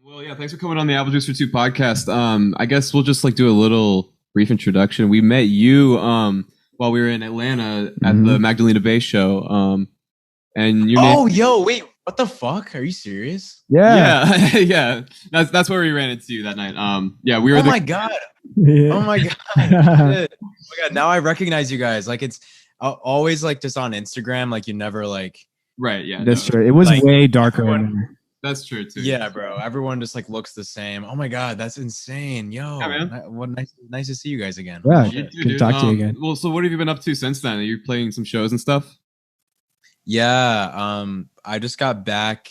Well, yeah, thanks for coming on the Apple Juice for Two podcast. I guess we'll just like do a little brief introduction. We met you while we were in Atlanta at the Magdalena Bay show. And your name. Yo, wait, what the fuck? Are you serious? Yeah, yeah. That's where we ran into you that night. Yeah, we were. Oh my god. Yeah. Oh my god. Shit. Oh my god. Now I recognize you guys. Like it's always like just on Instagram. Like you never like. Right. Yeah. That's true. It was Like, way darker. everyone- That's true too. Yeah, bro. Everyone just like looks the same. Oh my god, that's insane. Yo, Yeah, man. what nice to see you guys again. Yeah, You Shit. too, good to talk to you again. Well, so what have you been up to since then? Are you playing some shows and stuff? Yeah. I just got back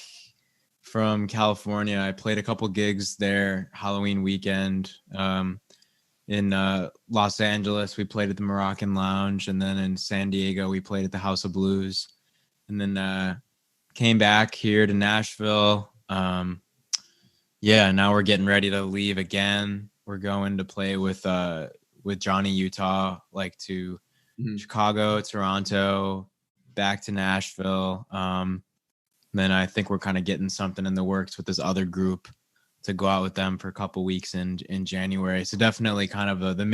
from California. I played a couple gigs there Halloween weekend. In Los Angeles, we played at the Moroccan Lounge, and then in San Diego, we played at the House of Blues, and then came back here to Nashville. Yeah, now we're getting ready to leave again. We're going to play with Johnny Utah, like to Chicago, Toronto, back to Nashville. Then I think we're kind of getting something in the works with this other group to go out with them for a couple weeks in January. So definitely kind of the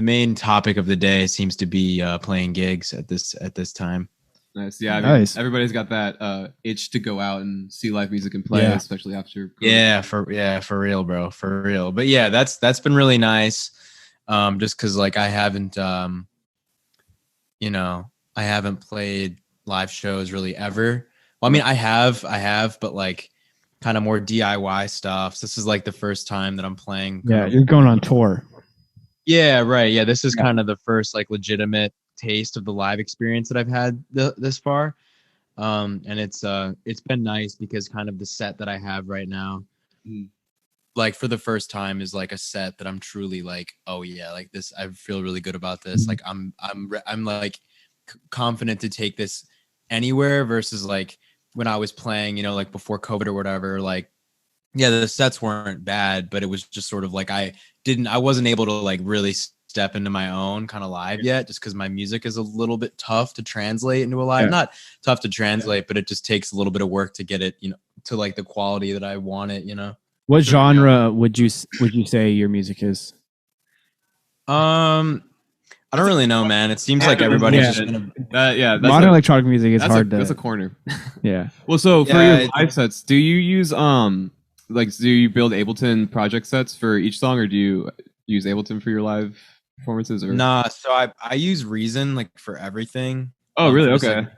main topic of the day seems to be playing gigs at this time. Nice. Yeah. Nice. Everybody's got that itch to go out and see live music and play, Yeah. especially after. COVID. Yeah, for real, bro, for real. But yeah, that's been really nice. Just because like I haven't played live shows really ever. Well, I mean, I have, but like kind of more DIY stuff. So this is like the first time that I'm playing. Yeah, you're going on tour. Yeah, right. Yeah, this is kind of the first like legitimate taste of the live experience that I've had this far. And it's been nice because kind of the set that I have right now, like for the first time, is like a set that I'm truly like, oh yeah, like this. I feel really good about this. Like I'm like confident to take this anywhere versus like when I was playing, like before COVID or whatever, like, yeah, the sets weren't bad, but it was just sort of like I wasn't able to like really step into my own kind of live yet, just because my music is a little bit tough to translate into a live. Yeah. Not tough to translate, but it just takes a little bit of work to get it, to like the quality that I want it, What genre would you say your music is? I don't really know, man. It seems like everybody's Yeah. just gonna. That's Modern electronic music is hard that's a to. corner. Yeah. Well, so for Yeah, your live sets, do you use do you build Ableton project sets for each song, or do you use Ableton for your live performances? Or Nah, so I use Reason like for everything. Oh, really? Just, Okay. like,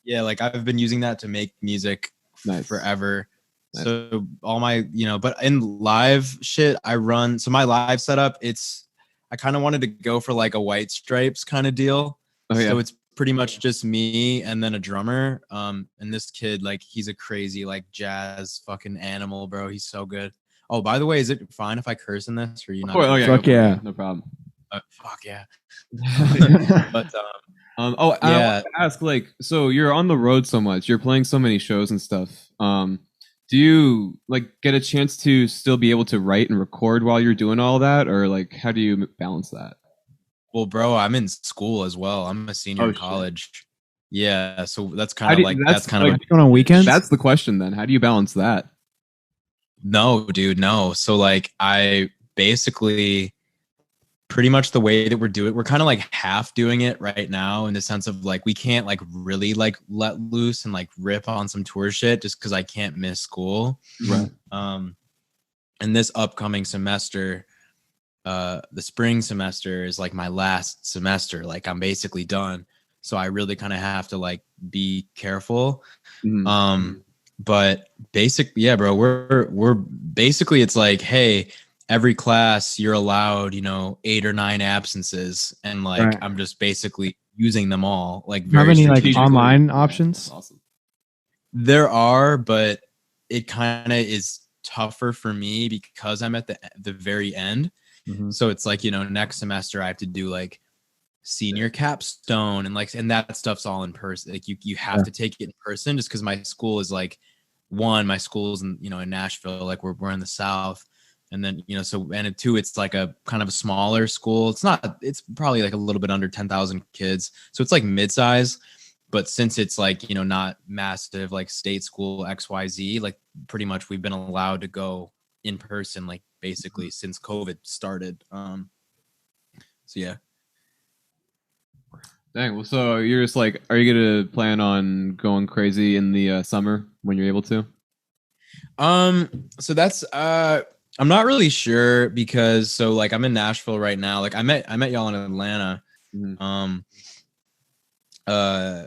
yeah, like I've been using that to make music Nice. forever. Nice. So all my, but in live shit, so my live setup, I kind of wanted to go for like a White Stripes kind of deal. Oh, yeah. So it's pretty much just me and then a drummer. And this kid, like, he's a crazy like jazz fucking animal, bro. He's so good. Oh, by the way, is it fine if I curse in this, or you not? Oh, yeah, Fuck go for it. yeah. No problem. Fuck yeah. But I Yeah. want to ask, like, so you're on the road so much, you're playing so many shows and stuff. Do you like get a chance to still be able to write and record while you're doing all that, or like how do you balance that? well, bro, I'm in school as well. I'm a senior Oh, in shit. college. Yeah, so that's How kind do of you- like that's that's kind of like- Going on weekends? That's the question then. How do you balance that? no, dude, no. So like I basically pretty much the way that we're kind of like half doing it right now, in the sense of like we can't like really like let loose and like rip on some tour shit just because I can't miss school. Right. And this upcoming semester, the spring semester is like my last semester. Like I'm basically done. So I really kind of have to like be careful. But yeah, bro, we're basically, it's like, hey, every class you're allowed, 8 or 9 absences. And like, Right. I'm just basically using them all. Like How very many like strategically. online options? Awesome. There are, but it kind of is tougher for me because I'm at the very end. Mhm. So it's like, next semester I have to do like senior capstone and that stuff's all in person. Like you have to take it in person, just because my school is like, my school's in Nashville, like we're in the South. And then, and two, it's like a kind of a smaller school. It's probably like a little bit under 10,000 kids. So it's like mid-size, But since it's like, you know, not massive, like state school XYZ, like pretty much we've been allowed to go in person, like basically since COVID started. So yeah. Dang. Well, so you're just like, are you gonna plan on going crazy in the summer when you're able to? So that's I'm not really sure because so like I'm in Nashville right now. Like I met y'all in Atlanta. Mhm. Uh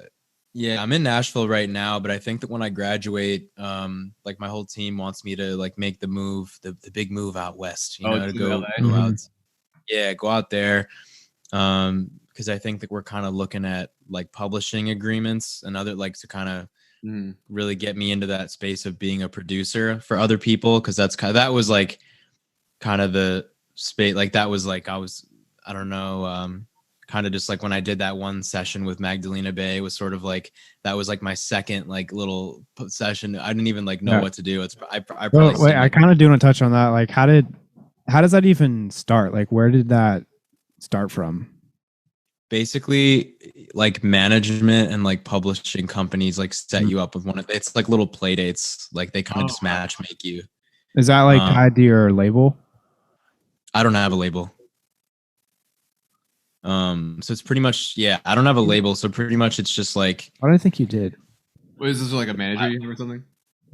yeah, I'm in Nashville right now, but I think that when I graduate, like my whole team wants me to like make the move, the big move out west, you Oh, know, it's to in go LA. out. Yeah, go out there. Because I think that we're kind of looking at like publishing agreements and other like to kind of Mhm. really get me into that space of being a producer for other people, because that's kind of that was like kind of the space, like that was like I don't know, kind of just like when I did that one session with Magdalena Bay, it was sort of like that was like my second like little session. I didn't even like know Yeah. what to do. I So probably wait, seem I like kind of do want to touch on that. Like, how does that even start? Like, where did that start from? basically like management and like publishing companies like set you up with one of it's like little play dates, like they kind of Oh, just wow. match make you. Is that like um, tied to your label? I don't have a label. So it's pretty much, yeah, I don't have a label, so pretty much it's just like, I don't think you did. What is this like a manager you have or something?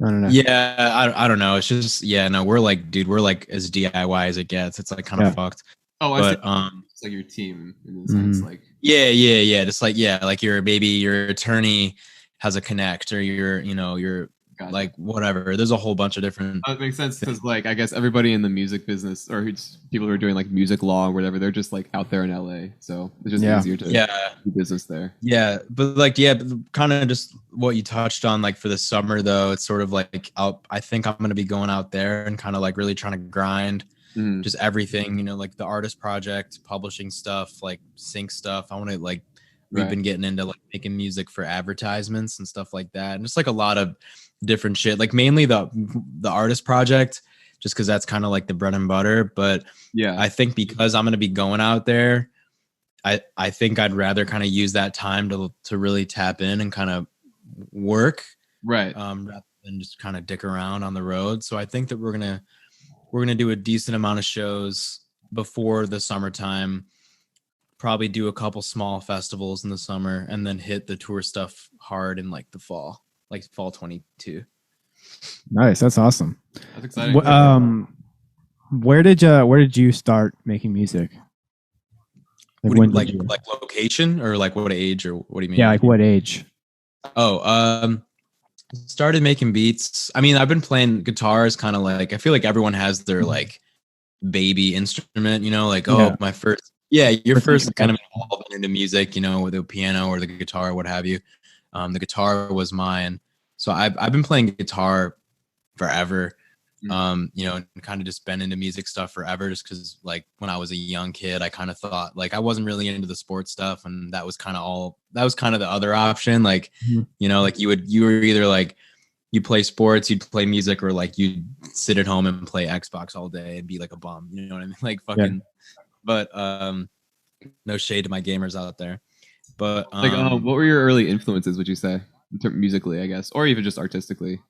I don't know. yeah, I don't know, it's just, yeah, no, we're like, dude, we're like as DIY as it gets. It's like kind of Yeah. fucked. Oh, I see. But It's like your team in the sense, like. yeah, just like, yeah, like your maybe your attorney has a connect, or your, you know, your Gotcha. like whatever, there's a whole bunch of different That makes sense because, like, I guess everybody in the music business or people who are doing like music law or whatever, they're just like out there in LA, so it's just Yeah. easier to yeah. do business there. Yeah, but like, yeah, but kind of just what you touched on, like for the summer though, it's sort of like I think I'm gonna be going out there and kind of like really trying to grind Mhm. just everything, you know, like the artist project, publishing stuff, like sync stuff. I want to like we've Right. been getting into like making music for advertisements and stuff like that, and just like a lot of different shit. Like mainly the artist project, just because that's kind of like the bread and butter. But Yeah. I think because I'm gonna be going out there, I think I'd rather kind of use that time to really tap in and kind of work, Right. rather than just kind of dick around on the road. So I think that we're gonna do a decent amount of shows before the summertime, probably do a couple small festivals in the summer, and then hit the tour stuff hard in like the fall, like fall 22. Nice. That's awesome. That's exciting. Where did you start making music? What do you, when like did you? like location, or like what age, or what do you mean? Yeah, like what age? Oh, started making beats. I mean, I've been playing guitars kind of like, I feel like everyone has their like baby instrument, you know, like, Yeah. oh, my first, yeah, your First first kind of introduction. involvement into music, you know, with the piano or the guitar, what have you. The guitar was mine. So I've been playing guitar forever. You know, and kind of just been into music stuff forever, just because like when I was a young kid, I kind of thought like I wasn't really into the sports stuff, and that was kind of the other option. Like, Mhm. you know, like you were either like you play sports, you'd play music, or like you'd sit at home and play Xbox all day and be like a bum. You know what I mean? Like fucking. But no shade to my gamers out there. But Like, what were your early influences? Would you say, musically, I guess, or even just artistically?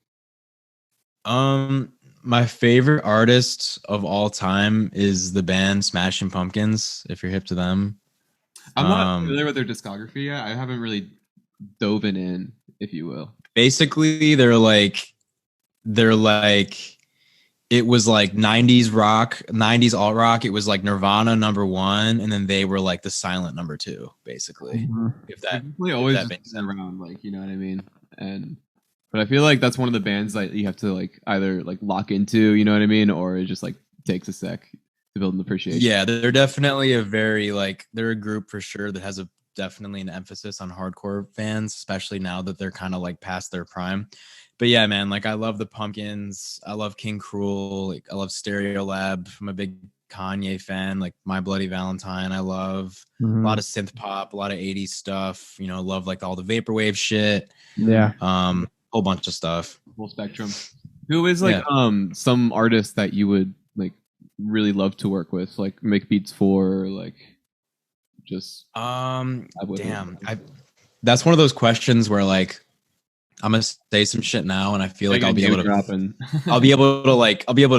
my favorite artist of all time is the band Smashing Pumpkins, if you're hip to them. I'm not familiar with their discography yet. I haven't really dove in, if you will. Basically, they're like it was like 90s rock, 90s alt rock. It was like Nirvana #1, and then they were like the silent '2, basically. If They're that definitely if always that just makes been sense. around, like, you know what I mean. But I feel like that's one of the bands that you have to like either like lock into, you know what I mean, or it just like takes a sec to build an appreciation. Yeah, they're definitely they're a group for sure that has a definitely an emphasis on hardcore fans, especially now that they're kind of like past their prime. But yeah, man, like I love the Pumpkins, I love King Cruel, like I love Stereolab. I'm a big Kanye fan, like My Bloody Valentine. I love a lot of synth pop, a lot of 80s stuff, you know, love like all the vaporwave shit. Yeah. Whole bunch of stuff. Full spectrum. Who is like some artist that you would like really love to work with, like make beats for, or like just with Damn. that's one of those questions where like I'm gonna say some shit now, and I feel like I'll be able to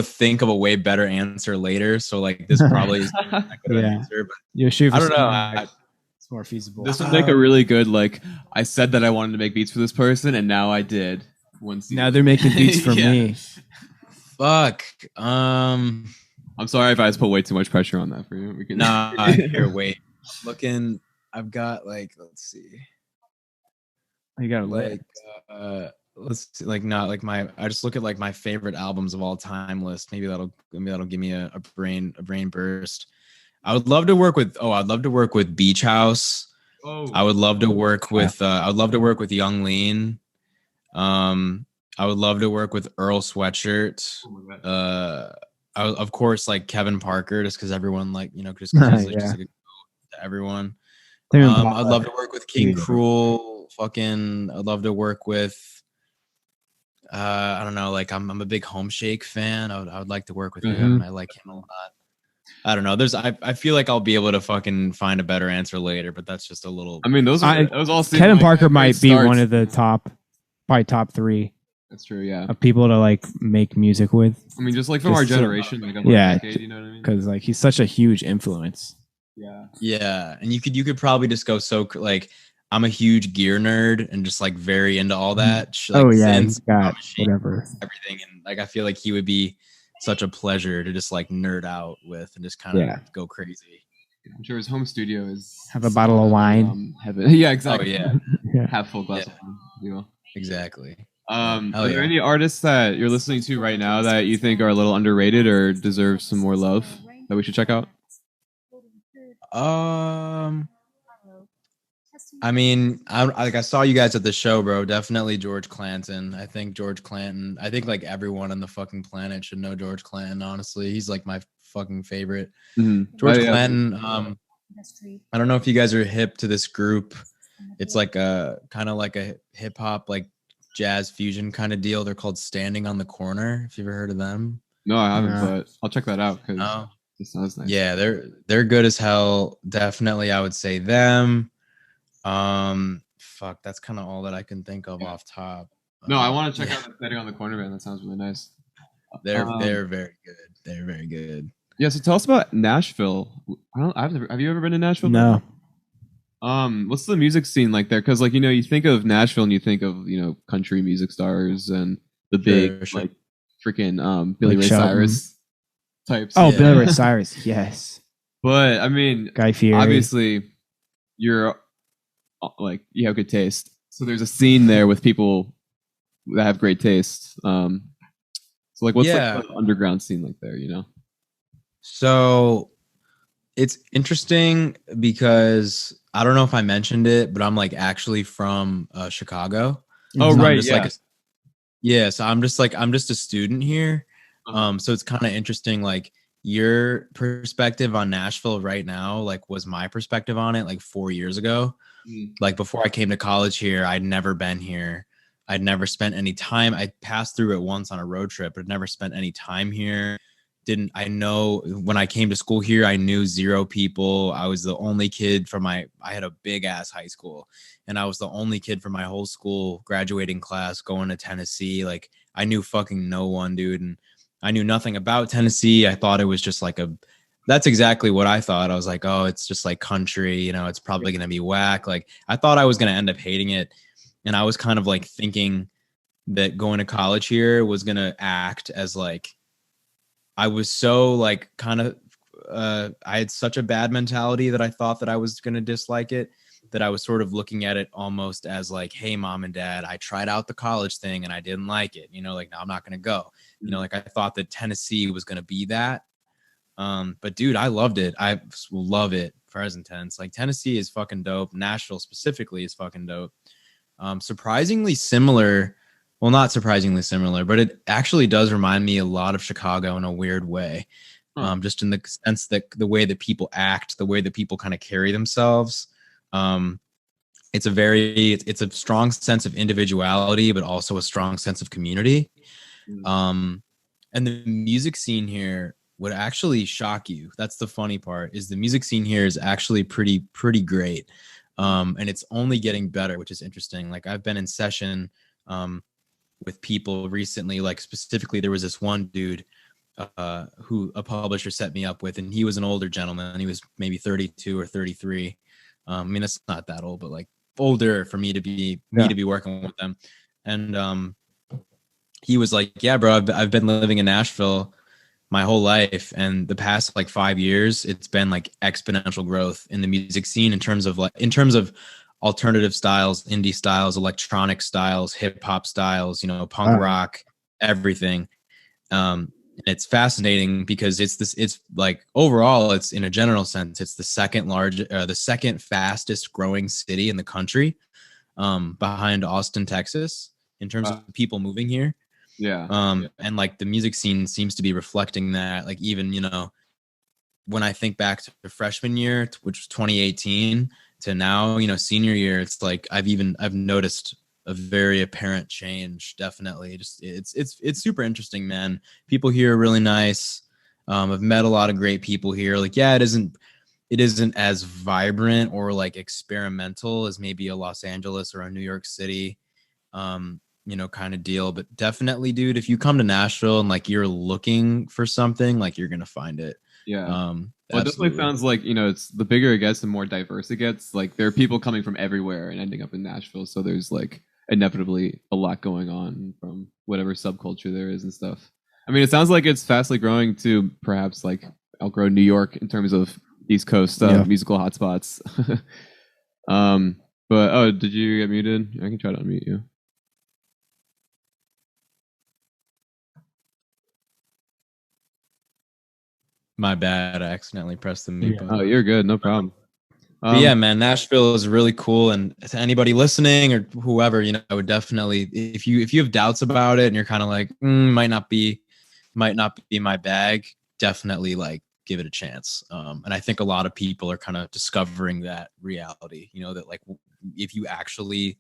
think of a way better answer later. So like this probably is not a good answer, but you shoot for I don't know. It's more feasible. This would make a really good like. I said that I wanted to make beats for this person, and now I did. Now they're making beats for me. Fuck. I'm sorry if I just put way too much pressure on that for you. We can. Nah, here, wait. Looking, I've got like, let's see. You got like, let's see, like not like my. I just look at like my favorite albums of all time list. Maybe that'll give me a brain burst. I'd love to work with Beach House. Oh. I would love to work with. Young Lean. I would love to work with Earl Sweatshirt. Of course, like Kevin Parker, just because everyone like just because he's like, just like to everyone. I'd love to work with King Cruel. Fucking, I'd love to work with. I don't know. Like I'm a big Home Shake fan. I would like to work with him. I like him a lot. I don't know. I feel like I'll be able to fucking find a better answer later, but that's just a little. I mean, those all. Kevin Parker might be one of the probably top 3. That's true, yeah. Of people to like make music with. I mean, just like from our generation, like decade, you know what I mean? Because like he's such a huge influence. Yeah, and you could probably just go so like I'm a huge gear nerd and just like very into all that. Like, he's got whatever everything, and like I feel like he would be such a pleasure to just like nerd out with and just kind of go crazy. I'm sure his home studio is have a bottle of wine. Yeah, exactly. Oh yeah, have full glass of wine. You know. Exactly. Are there any artists that you're listening to right now that you think are a little underrated or deserve some more love that we should check out? I mean, I saw you guys at the show, bro. Definitely George Clanton. I think like everyone on the fucking planet should know George Clanton. Honestly, he's like my fucking favorite. George Clanton. I don't know if you guys are hip to this group. It's like a kind of like a hip hop like jazz fusion kind of deal. They're called Standing on the Corner. If you've ever heard of them. No, I haven't, but I'll check that out because it sounds nice. Yeah, they're good as hell. Definitely, I would say them. Fuck, that's kind of all that I can think of off top. No, I want to check out the Standing on the Corner band. That sounds really nice. They're very good. They're very good. Yeah, so tell us about Nashville. Have you ever been to Nashville? No. What's the music scene like there? Because like you think of Nashville and you think of country music stars and the big like freaking Billy Ray Cyrus types. Oh, Billy Ray Cyrus, yes. But I mean, Guy Fieri. Obviously, you're like you have good taste. So there's a scene there with people that have great taste. So like, what's like the underground scene like there? So it's interesting because I don't know if I mentioned it, but I'm like actually from Chicago. Oh, right. So I'm just a student here. So it's kind of interesting. Like your perspective on Nashville right now, like was my perspective on it like 4 years ago. Like before I came to college here, I'd never been here. I'd never spent any time. I passed through it once on a road trip, but never spent any time here. I know when I came to school here, I knew 0 people. I was the only kid I had a big ass high school and I was the only kid from my whole school graduating class going to Tennessee. Like I knew fucking no one, dude. And I knew nothing about Tennessee. I thought it was just like that's exactly what I thought. I was like, oh, it's just like country, it's probably going to be whack. Like I thought I was going to end up hating it. And I was kind of like thinking that going to college here was going to act as like, I was so like kind of, I had such a bad mentality that I thought that I was going to dislike it, that I was sort of looking at it almost as like, hey, mom and dad, I tried out the college thing and I didn't like it. Like, no, I'm not going to go. Like I thought that Tennessee was going to be that. But dude, I loved it. I love it. Present tense. Like Tennessee is fucking dope. Nashville specifically is fucking dope. Surprisingly similar. Well, not surprisingly similar, but it actually does remind me a lot of Chicago in a weird way. Just in the sense that the way that people act, the way that people kind of carry themselves. It's a strong sense of individuality, but also a strong sense of community. And the music scene here would actually shock you. That's the funny part, is the music scene here is actually pretty great. And it's only getting better, which is interesting. Like I've been in session with people recently, like specifically there was this one dude who a publisher set me up with, and he was an older gentleman. He was maybe 32 or 33. I mean, that's not that old, but like older for me to be working with them. And he was like, yeah, bro, I've been living in Nashville my whole life, and the past like 5 years it's been like exponential growth in the music scene in terms of alternative styles, indie styles, electronic styles, hip hop styles, punk rock, everything. It's fascinating because it's like overall, it's in a general sense, it's the second fastest growing city in the country, behind Austin, Texas, in terms of people moving here. And like the music scene seems to be reflecting that. Like even, when I think back to the freshman year, which was 2018, to now, senior year, it's like I've noticed a very apparent change. Definitely. Just it's super interesting, man. People here are really nice. I've met a lot of great people here. Like, yeah, it isn't as vibrant or like experimental as maybe a Los Angeles or a New York City, kind of deal. But definitely, dude, if you come to Nashville and like you're looking for something, like you're gonna find it. Well, it definitely sounds like, it's the bigger it gets, the more diverse it gets. Like there are people coming from everywhere and ending up in Nashville. So there's like inevitably a lot going on from whatever subculture there is and stuff. I mean, it sounds like it's fastly growing to perhaps like outgrow New York in terms of East Coast musical hotspots. But did you get muted? I can try to unmute you. My bad. I accidentally pressed the mute button. Oh, you're good. No problem. But yeah, man, Nashville is really cool. And to anybody listening or whoever, I would definitely, if you have doubts about it and you're kind of like, might not be my bag, definitely like give it a chance. And I think a lot of people are kind of discovering that reality, that like if you actually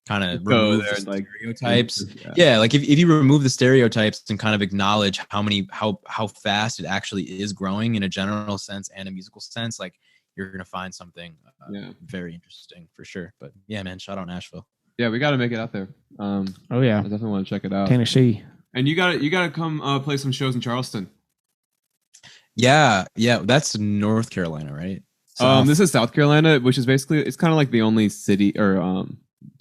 kind of remove the stereotypes. Like if you remove the stereotypes and kind of acknowledge how fast it actually is growing in a general sense and a musical sense, like you're going to find something very interesting for sure. But yeah, man, shout out Nashville. Yeah, we got to make it out there. I definitely want to check it out. Tennessee. And you got to come play some shows in Charleston. Yeah, that's North Carolina, right? This is South Carolina, which is basically, it's kind of like the only city or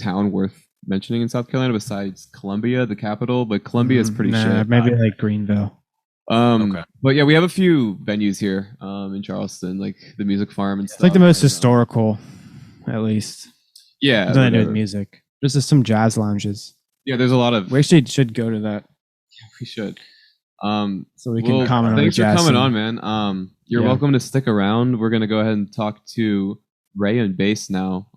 town worth mentioning in South Carolina besides Columbia, the capital. But Columbia is pretty shit. Maybe like Greenville. Okay. But yeah, we have a few venues here in Charleston, like the Music Farm and stuff. It's like the most historical, at least. Yeah. Nothing to do with music. Just some jazz lounges. Yeah, there's a lot of. We actually should go to that. Yeah, we should. So we can comment on thanks for coming on, man. You're welcome to stick around. We're gonna go ahead and talk to Ray and bass now.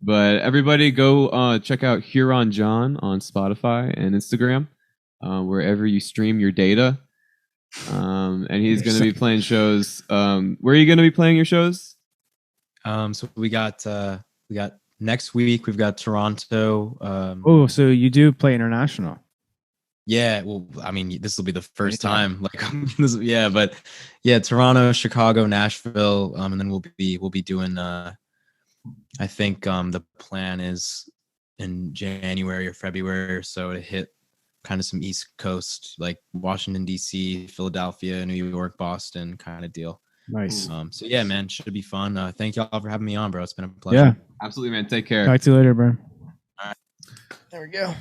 But everybody go check out Huron John on Spotify and Instagram, wherever you stream your data. And he's going to be playing shows. Where are you going to be playing your shows? So we got next week. We've got Toronto. So you do play international? Yeah. Well, I mean, this will be the first time. Like, Toronto, Chicago, Nashville, and then we'll be doing. I think the plan is in January or February or so to hit kind of some East Coast, like Washington, D.C., Philadelphia, New York, Boston kind of deal. Nice. So yeah, man, should be fun. Thank y'all for having me on, bro. It's been a pleasure. Yeah, absolutely, man. Take care. Talk to you later, bro. All right. There we go.